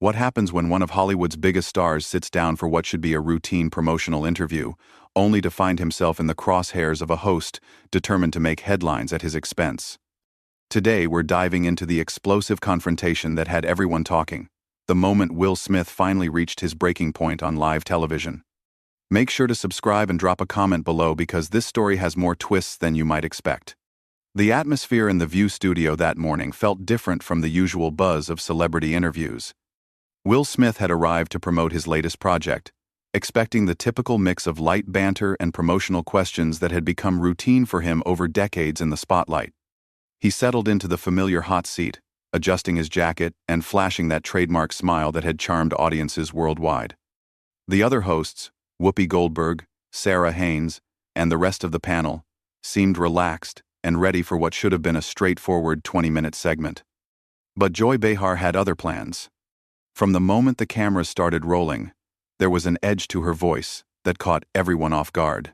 What happens when one of Hollywood's biggest stars sits down for what should be a routine promotional interview, only to find himself in the crosshairs of a host determined to make headlines at his expense? Today, we're diving into the explosive confrontation that had everyone talking, the moment Will Smith finally reached his breaking point on live television. Make sure to subscribe and drop a comment below because this story has more twists than you might expect. The atmosphere in the View studio that morning felt different from the usual buzz of celebrity interviews. Will Smith had arrived to promote his latest project, expecting the typical mix of light banter and promotional questions that had become routine for him over decades in the spotlight. He settled into the familiar hot seat, adjusting his jacket and flashing that trademark smile that had charmed audiences worldwide. The other hosts, Whoopi Goldberg, Sarah Haynes, and the rest of the panel, seemed relaxed and ready for what should have been a straightforward 20-minute segment. But Joy Behar had other plans. From the moment the cameras started rolling, there was an edge to her voice that caught everyone off guard.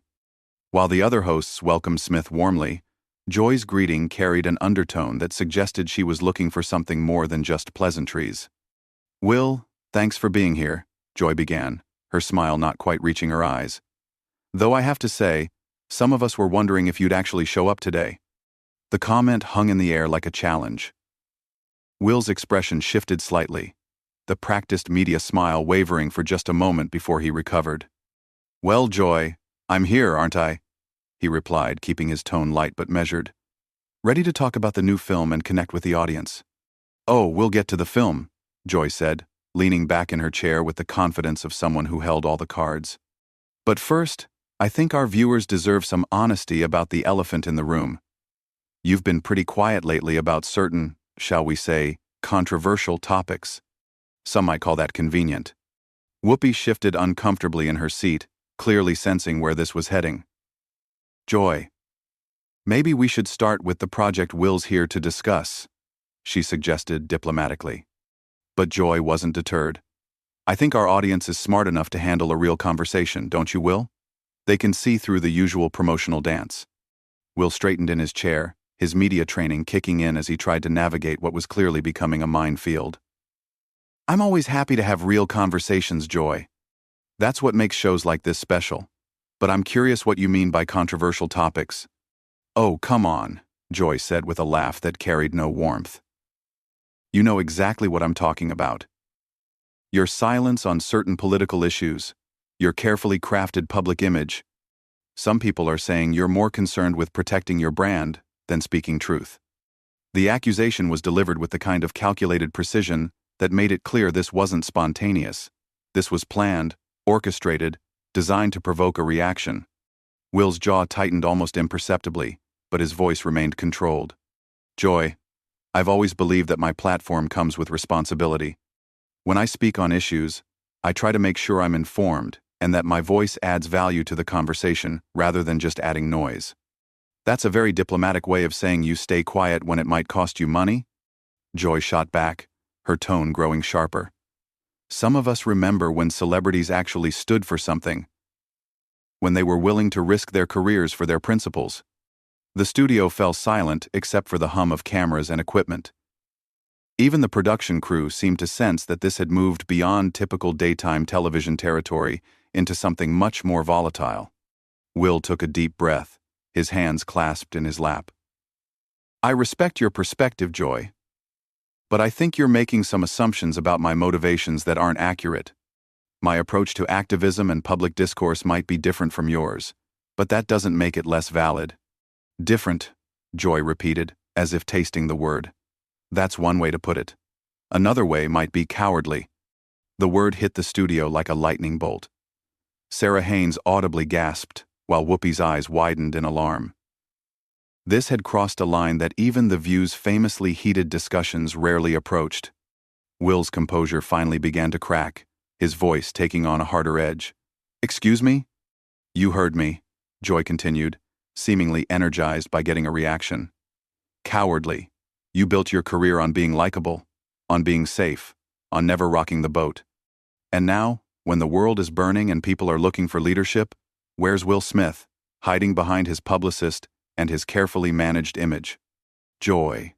While the other hosts welcomed Smith warmly, Joy's greeting carried an undertone that suggested she was looking for something more than just pleasantries. "Will, thanks for being here," Joy began, her smile not quite reaching her eyes. "Though I have to say, some of us were wondering if you'd actually show up today." The comment hung in the air like a challenge. Will's expression shifted slightly, the practiced media smile wavering for just a moment before he recovered. "Well, Joy, I'm here, aren't I?" he replied, keeping his tone light but measured. "Ready to talk about the new film and connect with the audience." "Oh, we'll get to the film," Joy said, leaning back in her chair with the confidence of someone who held all the cards. "But first, I think our viewers deserve some honesty about the elephant in the room. You've been pretty quiet lately about certain, shall we say, controversial topics. Some might call that convenient." Whoopi shifted uncomfortably in her seat, clearly sensing where this was heading. "Joy, maybe we should start with the project Will's here to discuss," she suggested diplomatically. But Joy wasn't deterred. "I think our audience is smart enough to handle a real conversation, don't you, Will? They can see through the usual promotional dance." Will straightened in his chair, his media training kicking in as he tried to navigate what was clearly becoming a minefield. "I'm always happy to have real conversations, Joy. That's what makes shows like this special. But I'm curious what you mean by controversial topics." "Oh, come on," Joy said with a laugh that carried no warmth. "You know exactly what I'm talking about. Your silence on certain political issues, your carefully crafted public image. Some people are saying you're more concerned with protecting your brand than speaking truth." The accusation was delivered with the kind of calculated precision that made it clear this wasn't spontaneous. This was planned, orchestrated, designed to provoke a reaction. Will's jaw tightened almost imperceptibly, but his voice remained controlled. "Joy, I've always believed that my platform comes with responsibility. When I speak on issues, I try to make sure I'm informed and that my voice adds value to the conversation rather than just adding noise." "That's a very diplomatic way of saying you stay quiet when it might cost you money?" Joy shot back, her tone growing sharper. "Some of us remember when celebrities actually stood for something, when they were willing to risk their careers for their principles." The studio fell silent except for the hum of cameras and equipment. Even the production crew seemed to sense that this had moved beyond typical daytime television territory into something much more volatile. Will took a deep breath, his hands clasped in his lap. "I respect your perspective, Joy. But I think you're making some assumptions about my motivations that aren't accurate. My approach to activism and public discourse might be different from yours, but that doesn't make it less valid." "Different," Joy repeated, as if tasting the word. "That's one way to put it. Another way might be cowardly." The word hit the studio like a lightning bolt. Sarah Haynes audibly gasped, while Whoopi's eyes widened in alarm. This had crossed a line that even The View's famously heated discussions rarely approached. Will's composure finally began to crack, his voice taking on a harder edge. "Excuse me?" "You heard me," Joy continued, seemingly energized by getting a reaction. "Cowardly. You built your career on being likable, on being safe, on never rocking the boat. And now, when the world is burning and people are looking for leadership, where's Will Smith, hiding behind his publicist and his carefully managed image?" "Joy,"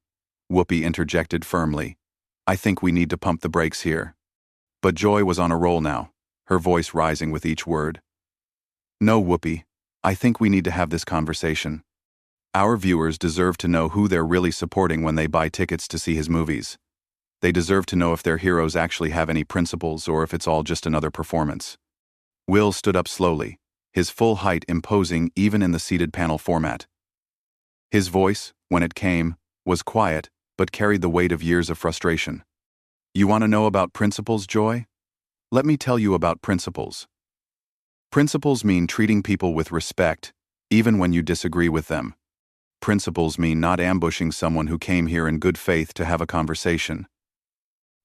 Whoopi interjected firmly, "I think we need to pump the brakes here. But Joy was on a roll now, her voice rising with each word. No, Whoopi, I think we need to have this conversation. Our viewers deserve to know who they're really supporting when they buy tickets to see his movies. They deserve to know if their heroes actually have any principles or if it's all just another performance. Will stood up slowly, his full height imposing even in the seated panel format. His voice, when it came, was quiet, but carried the weight of years of frustration. You want to know about principles, Joy? Let me tell you about principles. Principles mean treating people with respect, even when you disagree with them. Principles mean not ambushing someone who came here in good faith to have a conversation.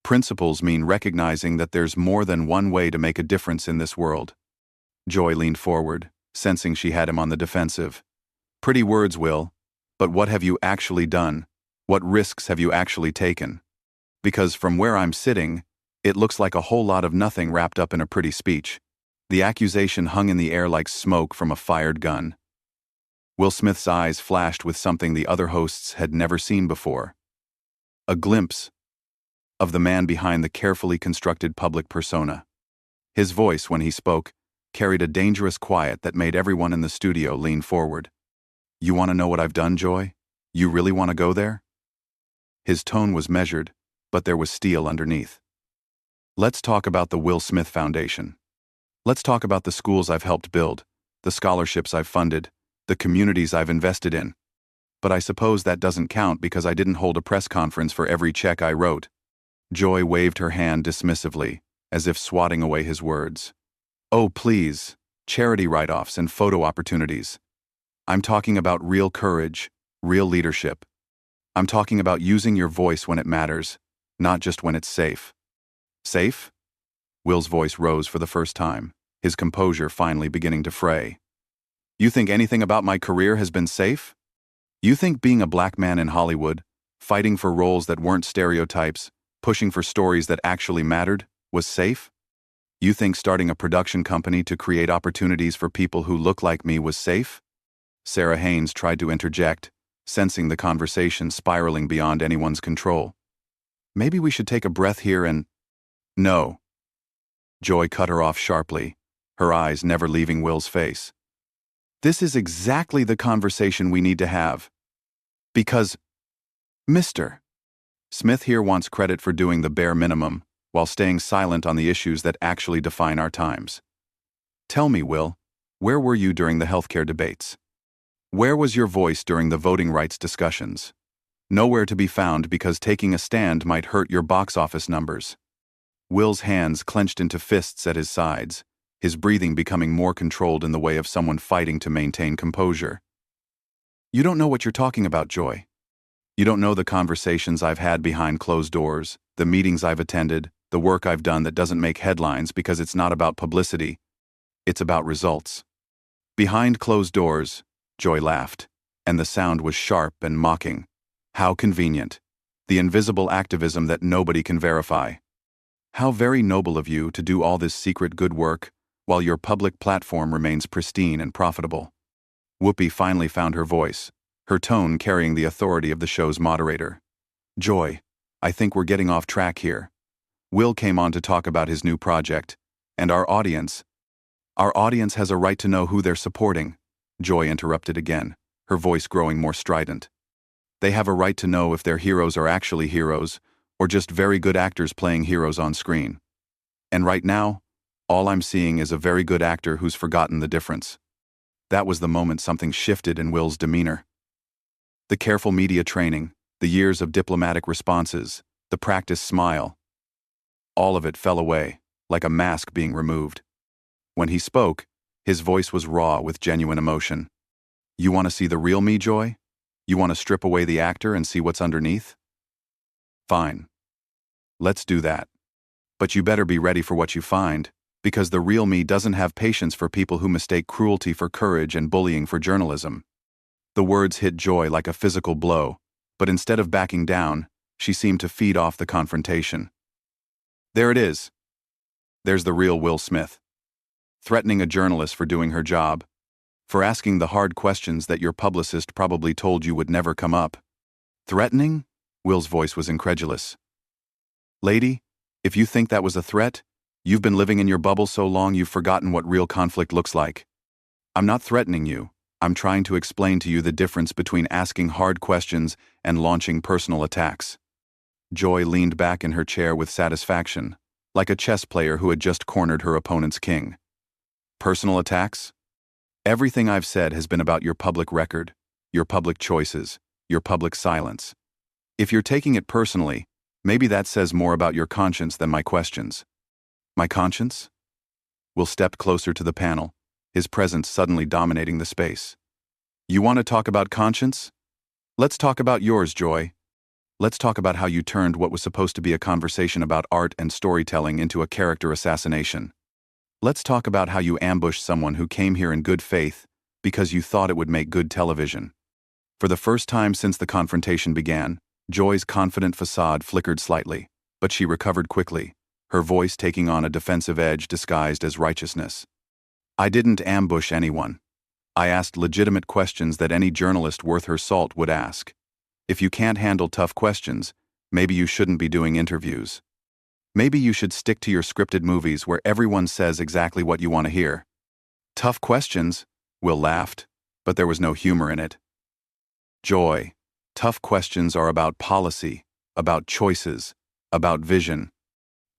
Principles mean recognizing that there's more than one way to make a difference in this world. Joy leaned forward, sensing she had him on the defensive. Pretty words, Will, but what have you actually done? What risks have you actually taken? Because from where I'm sitting, it looks like a whole lot of nothing wrapped up in a pretty speech. The accusation hung in the air like smoke from a fired gun. Will Smith's eyes flashed with something the other hosts had never seen before. A glimpse of the man behind the carefully constructed public persona. His voice, when he spoke, carried a dangerous quiet that made everyone in the studio lean forward. You want to know what I've done, Joy? You really want to go there? His tone was measured, but there was steel underneath. Let's talk about the Will Smith Foundation. Let's talk about the schools I've helped build, the scholarships I've funded, the communities I've invested in. But I suppose that doesn't count because I didn't hold a press conference for every check I wrote. Joy waved her hand dismissively, as if swatting away his words. Oh, please, charity write-offs and photo opportunities. I'm talking about real courage, real leadership. I'm talking about using your voice when it matters, not just when it's safe. Safe? Will's voice rose for the first time, his composure finally beginning to fray. You think anything about my career has been safe? You think being a black man in Hollywood, fighting for roles that weren't stereotypes, pushing for stories that actually mattered, was safe? You think starting a production company to create opportunities for people who look like me was safe? Sarah Haynes tried to interject, sensing the conversation spiraling beyond anyone's control. Maybe we should take a breath here and... No. Joy cut her off sharply, her eyes never leaving Will's face. This is exactly the conversation we need to have. Because, Mr. Smith here wants credit for doing the bare minimum, while staying silent on the issues that actually define our times. Tell me, Will, where were you during the healthcare debates? Where was your voice during the voting rights discussions? Nowhere to be found because taking a stand might hurt your box office numbers. Will's hands clenched into fists at his sides, his breathing becoming more controlled in the way of someone fighting to maintain composure. You don't know what you're talking about, Joy. You don't know the conversations I've had behind closed doors, the meetings I've attended, the work I've done that doesn't make headlines because it's not about publicity. It's about results. Behind closed doors, Joy laughed, and the sound was sharp and mocking. How convenient. The invisible activism that nobody can verify. How very noble of you to do all this secret good work while your public platform remains pristine and profitable. Whoopi finally found her voice, her tone carrying the authority of the show's moderator. Joy, I think we're getting off track here. Will came on to talk about his new project, and our audience has a right to know who they're supporting. Joy interrupted again, her voice growing more strident. They have a right to know if their heroes are actually heroes, or just very good actors playing heroes on screen. And right now, all I'm seeing is a very good actor who's forgotten the difference. That was the moment something shifted in Will's demeanor. The careful media training, the years of diplomatic responses, the practiced smile. All of it fell away, like a mask being removed. When he spoke, his voice was raw with genuine emotion. You want to see the real me, Joy? You want to strip away the actor and see what's underneath? Fine. Let's do that. But you better be ready for what you find, because the real me doesn't have patience for people who mistake cruelty for courage and bullying for journalism. The words hit Joy like a physical blow, but instead of backing down, she seemed to feed off the confrontation. There it is. There's the real Will Smith. Threatening a journalist for doing her job, for asking the hard questions that your publicist probably told you would never come up. Threatening? Will's voice was incredulous. Lady, If you think that was a threat, you've been living in your bubble so long you've forgotten what real conflict looks like. I'm not threatening you. I'm trying to explain to you the difference between asking hard questions and launching personal attacks. Joy leaned back in her chair with satisfaction, like a chess player who had just cornered her opponent's king. Personal attacks? Everything I've said has been about your public record, your public choices, your public silence. If you're taking it personally, maybe that says more about your conscience than my questions. My conscience? Will stepped closer to the panel, his presence suddenly dominating the space. You want to talk about conscience? Let's talk about yours, Joy. Let's talk about how you turned what was supposed to be a conversation about art and storytelling into a character assassination. Let's talk about how you ambushed someone who came here in good faith because you thought it would make good television. For the first time since the confrontation began, Joy's confident facade flickered slightly, but she recovered quickly, her voice taking on a defensive edge disguised as righteousness. I didn't ambush anyone. I asked legitimate questions that any journalist worth her salt would ask. If you can't handle tough questions, maybe you shouldn't be doing interviews. Maybe you should stick to your scripted movies where everyone says exactly what you want to hear. Tough questions? Will laughed, but there was no humor in it. Joy, tough questions are about policy, about choices, about vision.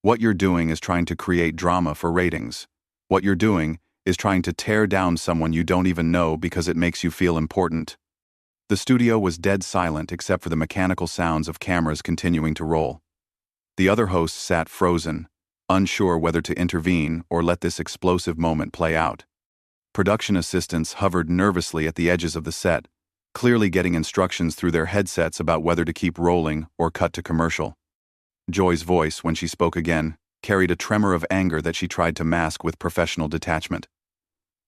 What you're doing is trying to create drama for ratings. What you're doing is trying to tear down someone you don't even know because it makes you feel important. The studio was dead silent except for the mechanical sounds of cameras continuing to roll. The other hosts sat frozen, unsure whether to intervene or let this explosive moment play out. Production assistants hovered nervously at the edges of the set, clearly getting instructions through their headsets about whether to keep rolling or cut to commercial. Joy's voice, when she spoke again, carried a tremor of anger that she tried to mask with professional detachment.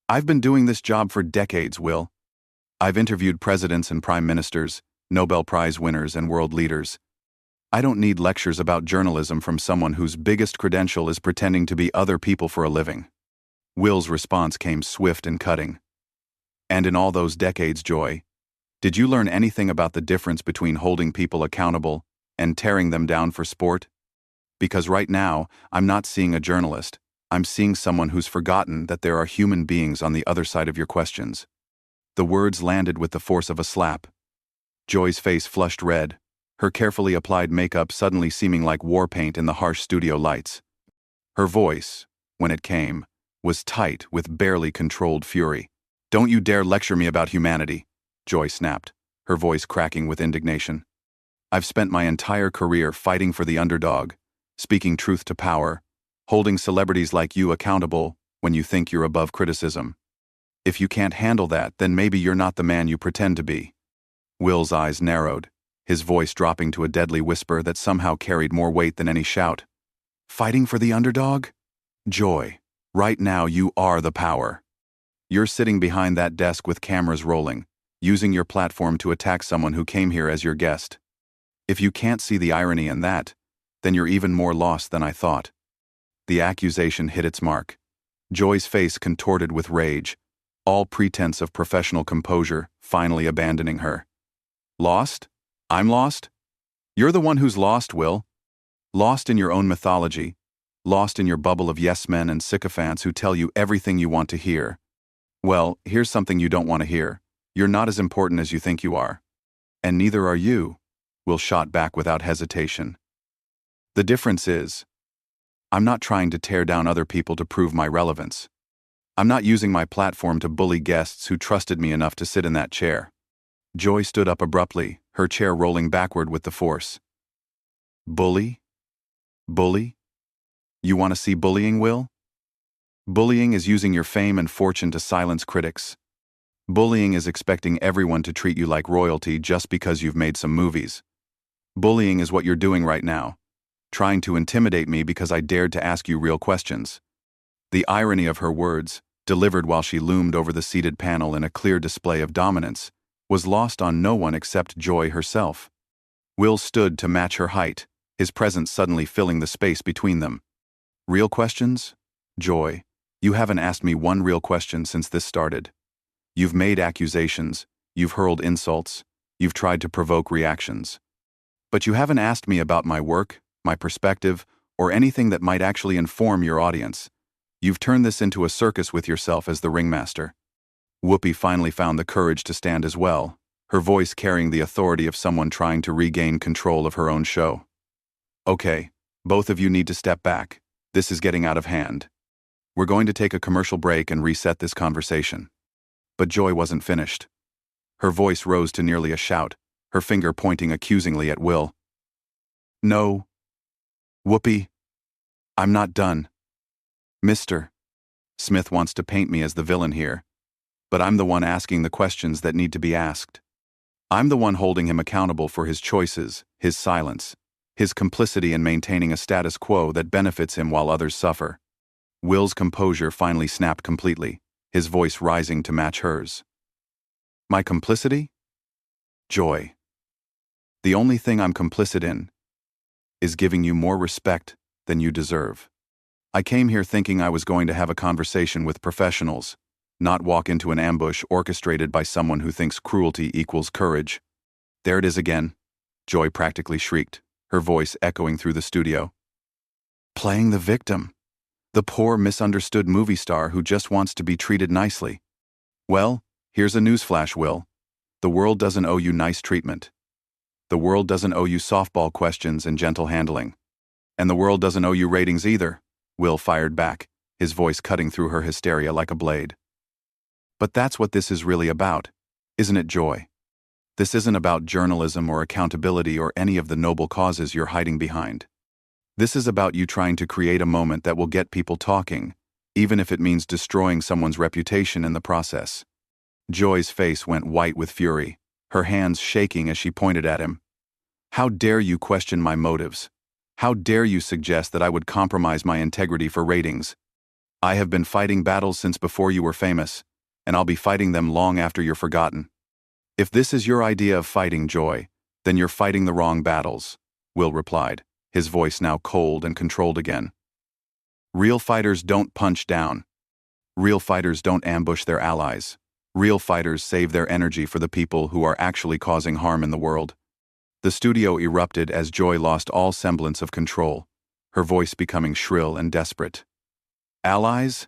I've been doing this job for decades, Will. I've interviewed presidents and prime ministers, Nobel Prize winners and world leaders. I don't need lectures about journalism from someone whose biggest credential is pretending to be other people for a living. Will's response came swift and cutting. And in all those decades, Joy, did you learn anything about the difference between holding people accountable and tearing them down for sport? Because right now, I'm not seeing a journalist. I'm seeing someone who's forgotten that there are human beings on the other side of your questions. The words landed with the force of a slap. Joy's face flushed red, her carefully applied makeup suddenly seeming like war paint in the harsh studio lights. Her voice, when it came, was tight with barely controlled fury. Don't you dare lecture me about humanity, Joy snapped, her voice cracking with indignation. I've spent my entire career fighting for the underdog, speaking truth to power, holding celebrities like you accountable when you think you're above criticism. If you can't handle that, then maybe you're not the man you pretend to be. Will's eyes narrowed, his voice dropping to a deadly whisper that somehow carried more weight than any shout. Fighting for the underdog? Joy, right now you are the power. You're sitting behind that desk with cameras rolling, using your platform to attack someone who came here as your guest. If you can't see the irony in that, then you're even more lost than I thought. The accusation hit its mark. Joy's face contorted with rage, all pretense of professional composure finally abandoning her. Lost? I'm lost? You're the one who's lost, Will. Lost in your own mythology, lost in your bubble of yes-men and sycophants who tell you everything you want to hear. Well, here's something you don't want to hear. You're not as important as you think you are. And neither are you, Will shot back without hesitation. The difference is, I'm not trying to tear down other people to prove my relevance. I'm not using my platform to bully guests who trusted me enough to sit in that chair. Joy stood up abruptly, her chair rolling backward with the force. Bully? Bully? You want to see bullying, Will? Bullying is using your fame and fortune to silence critics. Bullying is expecting everyone to treat you like royalty just because you've made some movies. Bullying is what you're doing right now, trying to intimidate me because I dared to ask you real questions. The irony of her words, delivered while she loomed over the seated panel in a clear display of dominance, was lost on no one except Joy herself. Will stood to match her height, his presence suddenly filling the space between them. Real questions? Joy, you haven't asked me one real question since this started. You've made accusations, you've hurled insults, you've tried to provoke reactions. But you haven't asked me about my work, my perspective, or anything that might actually inform your audience. You've turned this into a circus with yourself as the ringmaster. Whoopi finally found the courage to stand as well, her voice carrying the authority of someone trying to regain control of her own show. Okay, both of you need to step back. This is getting out of hand. We're going to take a commercial break and reset this conversation. But Joy wasn't finished. Her voice rose to nearly a shout, her finger pointing accusingly at Will. No. Whoopi. I'm not done. Mr. Smith wants to paint me as the villain here, but I'm the one asking the questions that need to be asked. I'm the one holding him accountable for his choices, his silence, his complicity in maintaining a status quo that benefits him while others suffer. Will's composure finally snapped completely, his voice rising to match hers. My complicity? Joy. The only thing I'm complicit in is giving you more respect than you deserve. I came here thinking I was going to have a conversation with professionals, not walk into an ambush orchestrated by someone who thinks cruelty equals courage. There it is again, Joy practically shrieked, her voice echoing through the studio. Playing the victim. The poor, misunderstood movie star who just wants to be treated nicely. Well, here's a newsflash, Will. The world doesn't owe you nice treatment. The world doesn't owe you softball questions and gentle handling. And the world doesn't owe you ratings either, Will fired back, his voice cutting through her hysteria like a blade. But that's what this is really about, isn't it, Joy? This isn't about journalism or accountability or any of the noble causes you're hiding behind. This is about you trying to create a moment that will get people talking, even if it means destroying someone's reputation in the process. Joy's face went white with fury, her hands shaking as she pointed at him. How dare you question my motives? How dare you suggest that I would compromise my integrity for ratings? I have been fighting battles since before you were famous, and I'll be fighting them long after you're forgotten. If this is your idea of fighting, Joy, then you're fighting the wrong battles, Will replied, his voice now cold and controlled again. Real fighters don't punch down. Real fighters don't ambush their allies. Real fighters save their energy for the people who are actually causing harm in the world. The studio erupted as Joy lost all semblance of control, her voice becoming shrill and desperate. Allies?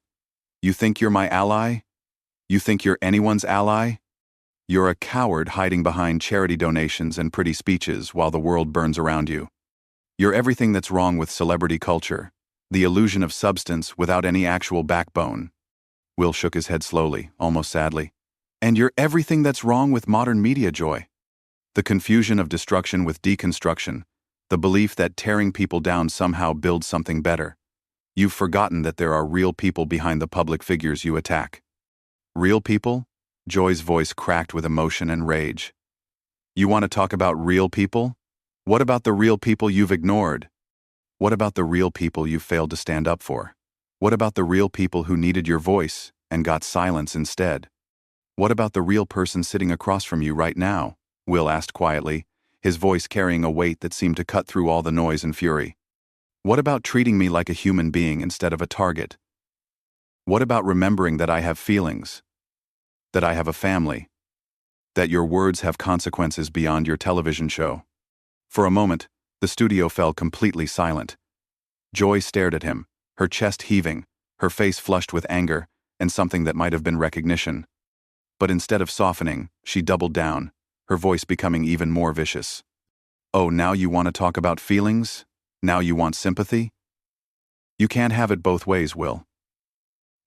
You think you're my ally? You think you're anyone's ally? You're a coward hiding behind charity donations and pretty speeches while the world burns around you. You're everything that's wrong with celebrity culture, the illusion of substance without any actual backbone. Will shook his head slowly, almost sadly. And you're everything that's wrong with modern media, Joy. The confusion of destruction with deconstruction, the belief that tearing people down somehow builds something better. You've forgotten that there are real people behind the public figures you attack. Real people? Joy's voice cracked with emotion and rage. You want to talk about real people? What about the real people you've ignored? What about the real people you failed to stand up for? What about the real people who needed your voice and got silence instead? What about the real person sitting across from you right now? Will asked quietly, his voice carrying a weight that seemed to cut through all the noise and fury. What about treating me like a human being instead of a target? What about remembering that I have feelings? That I have a family? That your words have consequences beyond your television show? For a moment, the studio fell completely silent. Joy stared at him, her chest heaving, her face flushed with anger and something that might have been recognition. But instead of softening, she doubled down, her voice becoming even more vicious. Oh, now you want to talk about feelings? Now you want sympathy? You can't have it both ways, Will.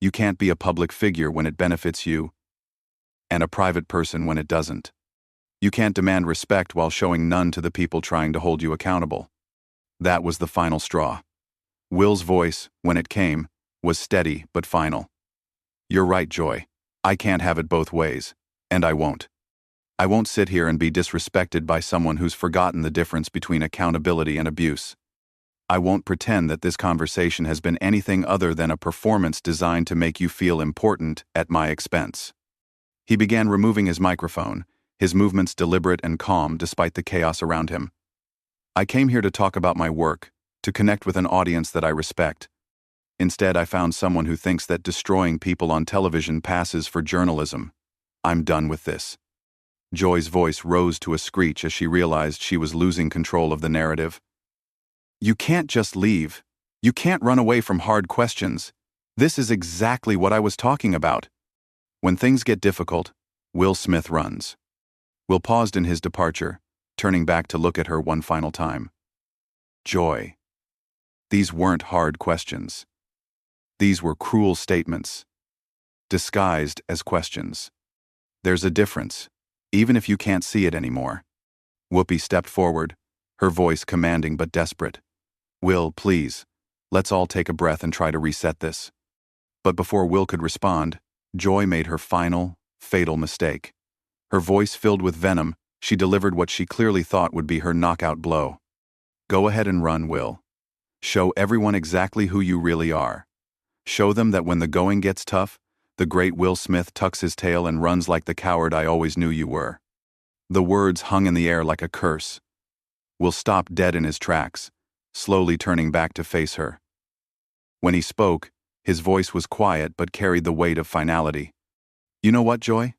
You can't be a public figure when it benefits you, and a private person when it doesn't. You can't demand respect while showing none to the people trying to hold you accountable. That was the final straw. Will's voice, when it came, was steady but final. You're right, Joy. I can't have it both ways, and I won't. I won't sit here and be disrespected by someone who's forgotten the difference between accountability and abuse. I won't pretend that this conversation has been anything other than a performance designed to make you feel important at my expense. He began removing his microphone, his movements deliberate and calm despite the chaos around him. I came here to talk about my work, to connect with an audience that I respect. Instead, I found someone who thinks that destroying people on television passes for journalism. I'm done with this. Joy's voice rose to a screech as she realized she was losing control of the narrative. You can't just leave, You can't run away from hard questions. This is exactly what I was talking about. When things get difficult, Will Smith runs. Will paused in his departure, turning back to look at her one final time. Joy. These weren't hard questions. These were cruel statements, disguised as questions. There's a difference, even if you can't see it anymore. Whoopi stepped forward, her voice commanding but desperate. Will, please, let's all take a breath and try to reset this. But before Will could respond, Joy made her final, fatal mistake. Her voice filled with venom, she delivered what she clearly thought would be her knockout blow. Go ahead and run, Will. Show everyone exactly who you really are. Show them that when the going gets tough, the great Will Smith tucks his tail and runs like the coward I always knew you were. The words hung in the air like a curse. Will stopped dead in his tracks, slowly turning back to face her. When he spoke, his voice was quiet but carried the weight of finality. You know what, Joy?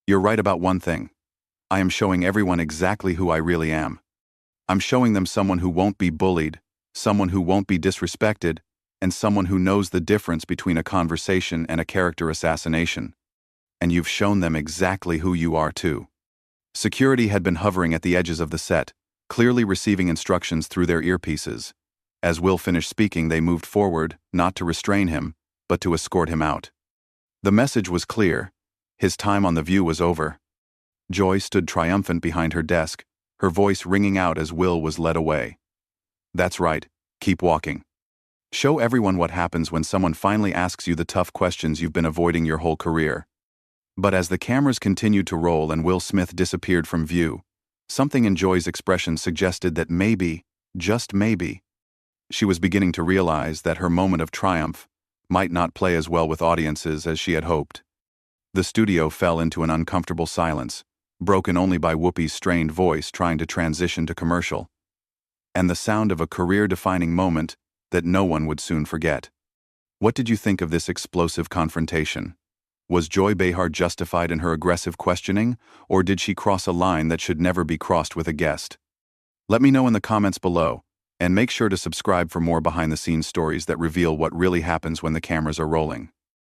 You're right about one thing. I am showing everyone exactly who I really am. I'm showing them someone who won't be bullied, someone who won't be disrespected, and someone who knows the difference between a conversation and a character assassination. And you've shown them exactly who you are too. Security had been hovering at the edges of the set, clearly receiving instructions through their earpieces. As Will finished speaking, they moved forward, not to restrain him, but to escort him out. The message was clear. His time on the View was over. Joy stood triumphant behind her desk, her voice ringing out as Will was led away. That's right, keep walking. Show everyone what happens when someone finally asks you the tough questions you've been avoiding your whole career. But as the cameras continued to roll and Will Smith disappeared from view, something in Joy's expression suggested that maybe, just maybe, she was beginning to realize that her moment of triumph might not play as well with audiences as she had hoped. The studio fell into an uncomfortable silence, broken only by Whoopi's strained voice trying to transition to commercial, and the sound of a career-defining moment that no one would soon forget. What did you think of this explosive confrontation? Was Joy Behar justified in her aggressive questioning, or did she cross a line that should never be crossed with a guest? Let me know in the comments below, and make sure to subscribe for more behind-the-scenes stories that reveal what really happens when the cameras are rolling.